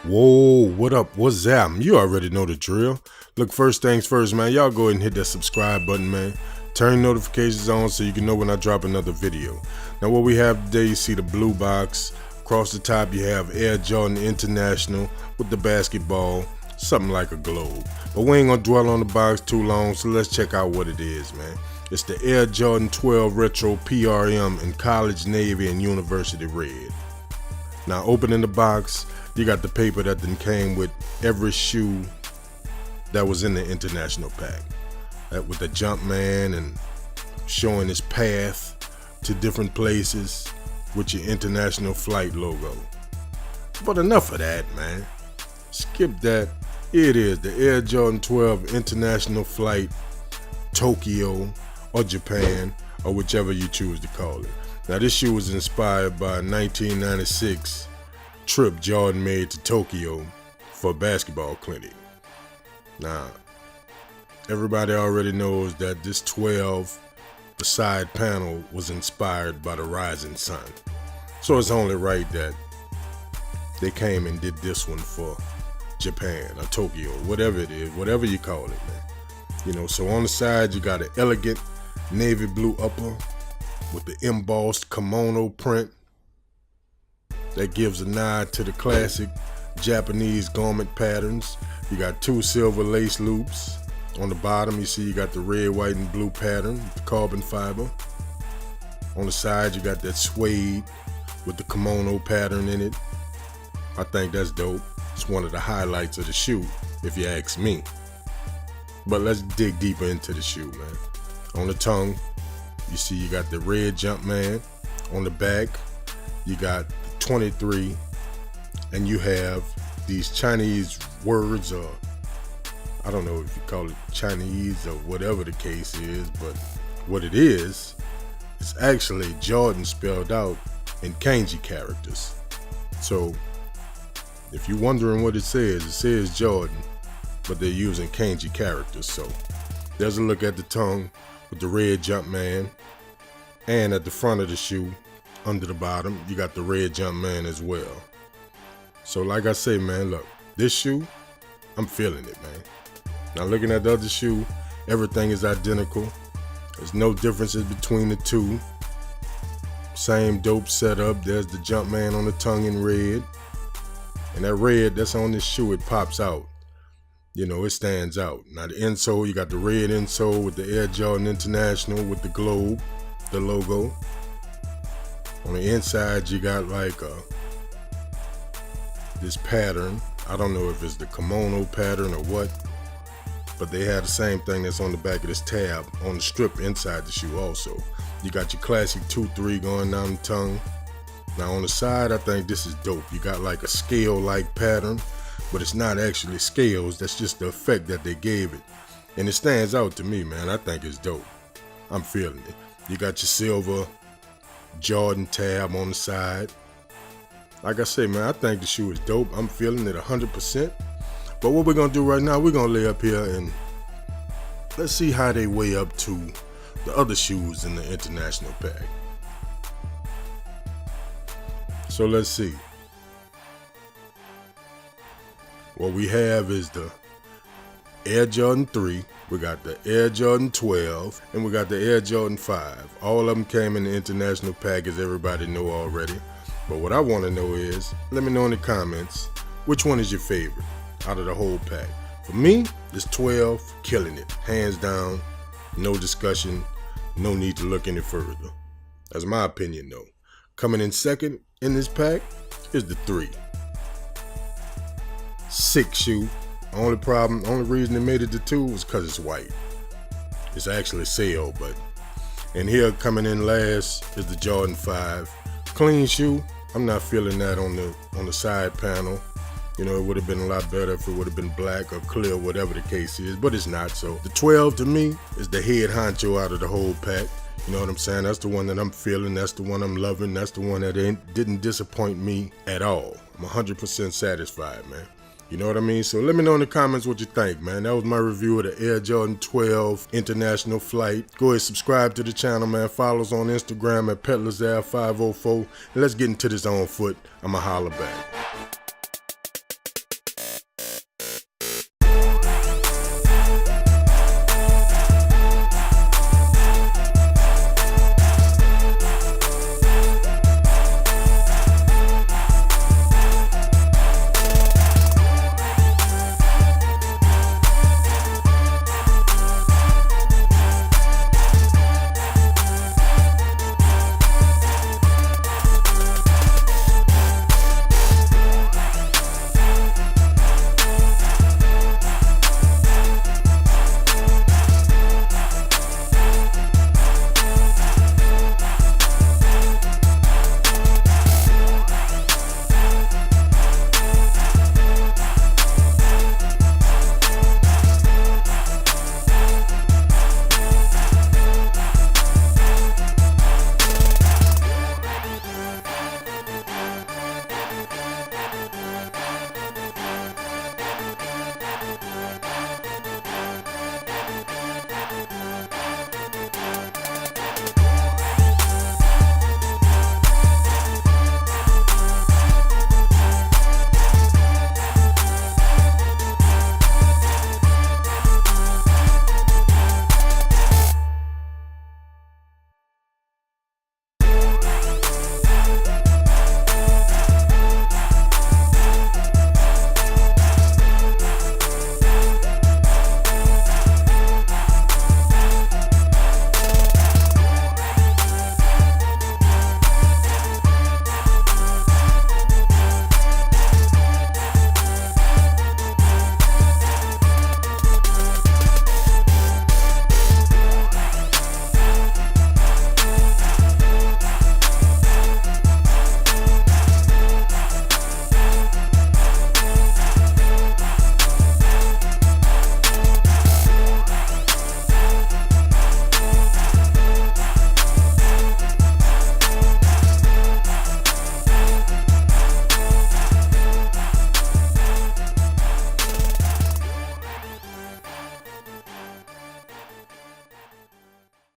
Whoa, what up? What's that? You already know the drill. Look, first things first, man. Y'all go ahead and hit that subscribe button, man. Turn notifications on so you can know when I drop another video. Now, what we have today, you see the blue box. Across the top, you have Air Jordan International with the basketball, something like a globe. But we ain't gonna dwell on the box too long, so let's check out what it is, man. It's the Air Jordan 12 Retro PRM in College, Navy, and University Red. Now, opening the box, you got the paper that then came with every shoe that was in the international pack. That with the Jumpman and showing his path to different places with your international flight logo. But enough of that, man. Skip that. Here it is, the Air Jordan 12 International Flight, Tokyo or Japan, or whichever you choose to call it. Now, this shoe was inspired by a 1996 trip Jordan made to Tokyo for a basketball clinic. Now, everybody already knows that this 12, the side panel, was inspired by the rising sun. So it's only right that they came and did this one for Japan or Tokyo, whatever it is, whatever you call it, man. You know, so on the side, you got an elegant navy blue upper with the embossed kimono print that gives a nod to the classic Japanese garment patterns. You got two silver lace loops. On the bottom, you see you got the red, white, and blue pattern with the carbon fiber. On the side, you got that suede with the kimono pattern in it. I think that's dope. It's one of the highlights of the shoe, if you ask me. But let's dig deeper into the shoe, man. On the tongue, you see you got the red Jumpman. On the back, you got the 23, and you have these Chinese words, or I don't know if you call it Chinese or whatever the case is, but what it is, it's actually Jordan spelled out in kanji characters. So if you're wondering what it says Jordan, but they're using kanji characters. So there's a look at the tongue with the red Jumpman, and at the front of the shoe, under the bottom, you got the red Jumpman as well. So like I say, man, look, this shoe, I'm feeling it, man. Now looking at the other shoe, everything is identical. There's no differences between the two. Same dope setup. There's the Jumpman on the tongue in red. And that red that's on this shoe, it pops out. You know, it stands out. Now the insole, you got the red insole with the Air Jordan International with the globe, the logo. On the inside, you got like this pattern. I don't know if it's the kimono pattern or what, but they have the same thing that's on the back of this tab on the strip inside the shoe also. You got your classic 2-3 going down the tongue. Now on the side, I think this is dope. You got like a scale-like pattern, but it's not actually scales. That's just the effect that they gave it. And it stands out to me, man. I think it's dope. I'm feeling it. You got your silver Jordan tab on the side. Like I say, man, I think the shoe is dope. I'm feeling it 100%. But what we're gonna do right now, we're gonna lay up here and let's see how they weigh up to the other shoes in the international pack. So let's see. What we have is the Air Jordan 3, we got the Air Jordan 12, and we got the Air Jordan 5. All of them came in the international pack, as everybody know already. But what I want to know is, let me know in the comments, which one is your favorite out of the whole pack? For me, this 12, killing it, hands down, no discussion, no need to look any further. That's my opinion though. Coming in second in this pack is the 3. Sick shoe. Only reason they made it to 2 was because it's white. It's actually sale, but. And here coming in last is the Jordan 5. Clean shoe. I'm not feeling that on the side panel. You know, it would have been a lot better if it would have been black or clear, whatever the case is, but it's not. So the 12 to me is the head honcho out of the whole pack. You know what I'm saying? That's the one that I'm feeling. That's the one I'm loving. That's the one that didn't disappoint me at all. I'm 100% satisfied, man. You know what I mean? So let me know in the comments what you think, man. That was my review of the Air Jordan 12 International Flight. Go ahead, subscribe to the channel, man. Follow us on Instagram at PetLazar504. And let's get into this on foot. I'ma holler back.